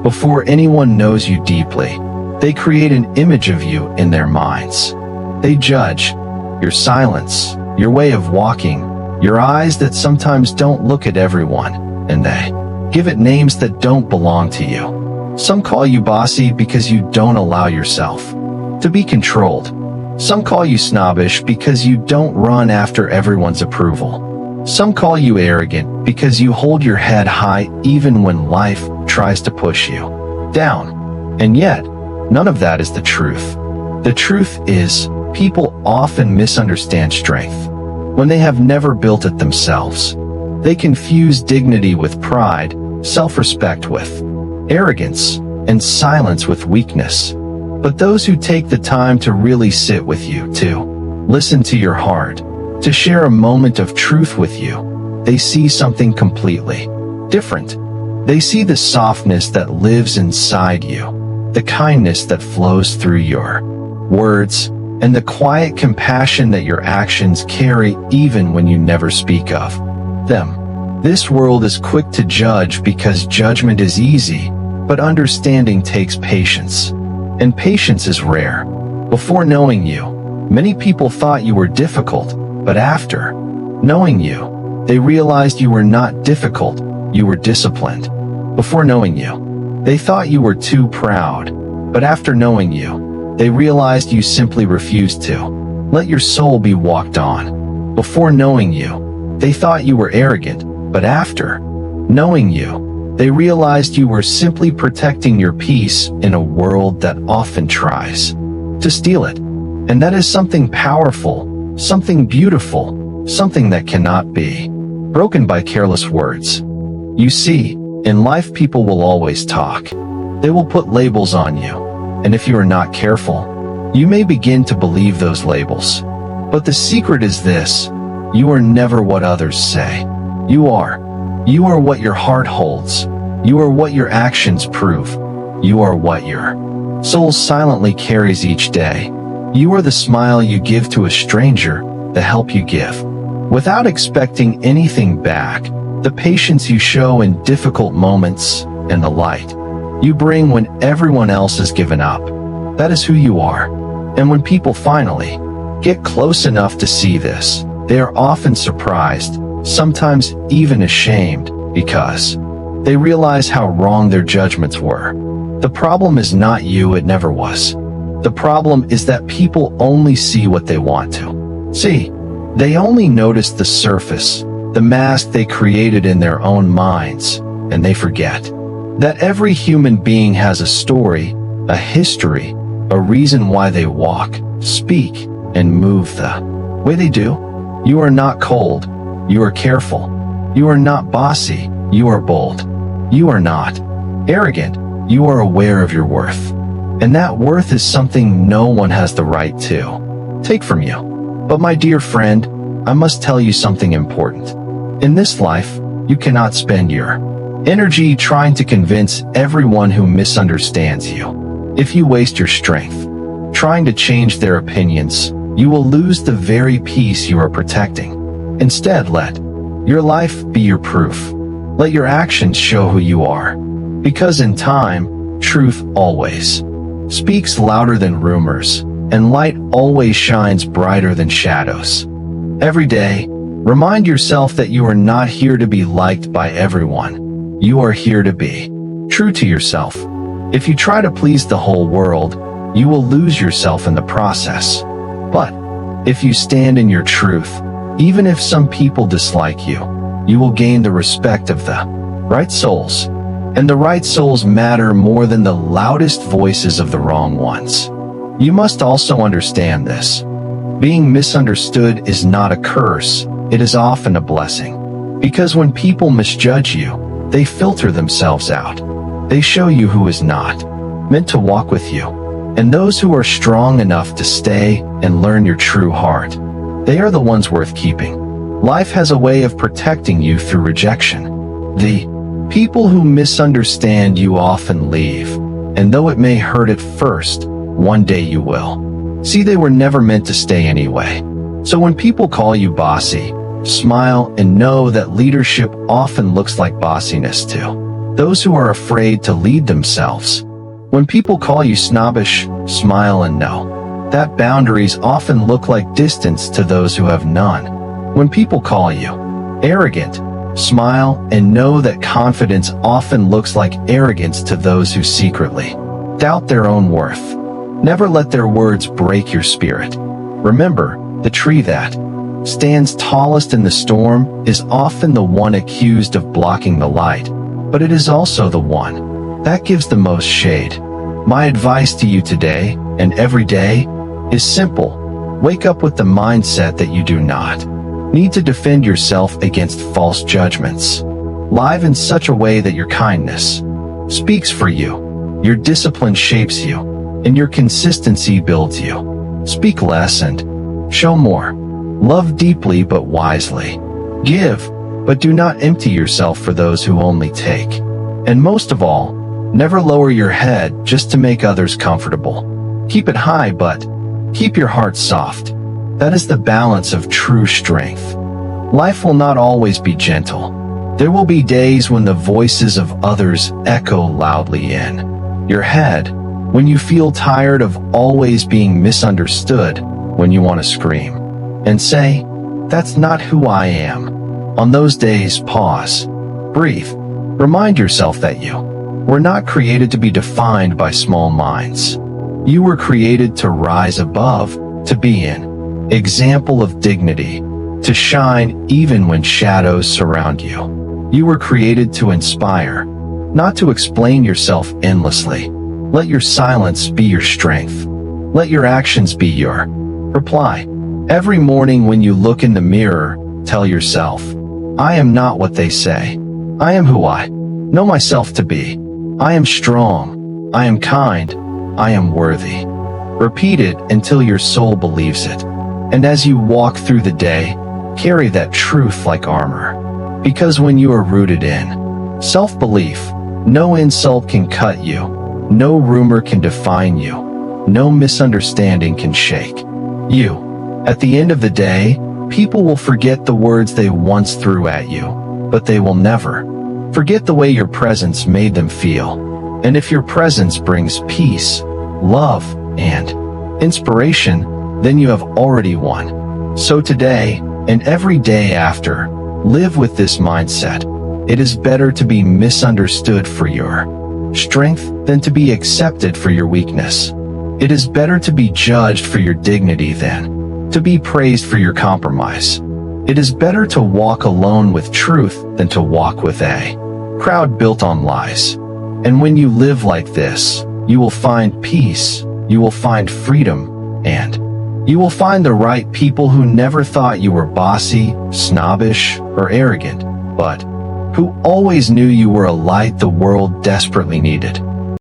Before anyone knows you deeply, they create an image of you in their minds. They judge your silence, your way of walking, your eyes that sometimes don't look at everyone, and they give it names that don't belong to you. Some call you bossy because you don't allow yourself to be controlled. Some call you snobbish because you don't run after everyone's approval. Some call you arrogant because you hold your head high even when life tries to push you down. And yet, none of that is the truth. The truth is, people often misunderstand strength when they have never built it themselves. They confuse dignity with pride, self-respect with arrogance, and silence with weakness. But those who take the time to really sit with you, to listen to your heart, to share a moment of truth with you, they see something completely different. They see the softness that lives inside you, the kindness that flows through your words, and the quiet compassion that your actions carry even when you never speak of them. This world is quick to judge because judgment is easy, but understanding takes patience. And patience is rare. Before knowing you, many people thought you were difficult, but after knowing you, they realized you were not difficult, you were disciplined. Before knowing you, they thought you were too proud, but after knowing you, they realized you simply refused to let your soul be walked on. Before knowing you, they thought you were arrogant, but after knowing you, they realized you were simply protecting your peace in a world that often tries to steal it. And that is something powerful, something beautiful, something that cannot be broken by careless words. You see, in life people will always talk. They will put labels on you. And if you are not careful, you may begin to believe those labels. But the secret is this: you are never what others say. You are. You are what your heart holds. You are what your actions prove. You are what your soul silently carries each day. You are the smile you give to a stranger, the help you give without expecting anything back, the patience you show in difficult moments, and the light you bring when everyone else has given up. That is who you are. And when people finally get close enough to see this, they are often surprised, sometimes even ashamed, because they realize how wrong their judgments were. The problem is not you, it never was. The problem is that people only see what they want to see. They only notice the surface, the mask they created in their own minds, and they forget that every human being has a story, a history, a reason why they walk, speak, and move the way they do. You are not cold. You are careful. You are not bossy. You are bold. You are not arrogant. You are aware of your worth. And that worth is something no one has the right to take from you. But my dear friend, I must tell you something important. In this life, you cannot spend your energy trying to convince everyone who misunderstands you. If you waste your strength trying to change their opinions, you will lose the very peace you are protecting. Instead, let your life be your proof. Let your actions show who you are. Because in time, truth always speaks louder than rumors, and light always shines brighter than shadows. Every day, remind yourself that you are not here to be liked by everyone. You are here to be true to yourself. If you try to please the whole world, you will lose yourself in the process. But if you stand in your truth, even if some people dislike you, you will gain the respect of the right souls. And the right souls matter more than the loudest voices of the wrong ones. You must also understand this. Being misunderstood is not a curse, it is often a blessing. Because when people misjudge you, they filter themselves out. They show you who is not meant to walk with you. And those who are strong enough to stay and learn your true heart, they are the ones worth keeping. Life has a way of protecting you through rejection. The people who misunderstand you often leave, and though it may hurt at first, one day you will see they were never meant to stay anyway. So when people call you bossy, smile and know that leadership often looks like bossiness too. those who are afraid to lead themselves. When people call you snobbish, smile and know that boundaries often look like distance to those who have none. When people call you arrogant, smile and know that confidence often looks like arrogance to those who secretly doubt their own worth. Never let their words break your spirit. Remember, the tree that stands tallest in the storm is often the one accused of blocking the light, but it is also the one that gives the most shade. My advice to you today and every day is simple. Wake up with the mindset that you do not need to defend yourself against false judgments. Live in such a way that your kindness speaks for you, your discipline shapes you, and your consistency builds you. Speak less and show more. Love deeply but wisely. Give, but do not empty yourself for those who only take. And most of all, never lower your head just to make others comfortable. Keep it high, but keep your heart soft. That is the balance of true strength. Life will not always be gentle. There will be days when the voices of others echo loudly in your head, when you feel tired of always being misunderstood, when you want to scream and say, "That's not who I am." On those days, pause, breathe, remind yourself that you were not created to be defined by small minds. You were created to rise above, to be an example of dignity, to shine even when shadows surround you. You were created to inspire, not to explain yourself endlessly. Let your silence be your strength. Let your actions be your reply. Every morning when you look in the mirror, tell yourself, "I am not what they say. I am who I know myself to be. I am strong. I am kind. I am worthy." Repeat it until your soul believes it. And as you walk through the day, carry that truth like armor. Because when you are rooted in self-belief, no insult can cut you. No rumor can define you. No misunderstanding can shake you. At the end of the day, people will forget the words they once threw at you, but they will never forget the way your presence made them feel. And if your presence brings peace, love, and inspiration, then you have already won. So today, and every day after, live with this mindset. It is better to be misunderstood for your strength than to be accepted for your weakness. It is better to be judged for your dignity than to be praised for your compromise. It is better to walk alone with truth than to walk with a crowd built on lies. And when you live like this, you will find peace, you will find freedom, and you will find the right people who never thought you were bossy, snobbish, or arrogant, but who always knew you were a light the world desperately needed.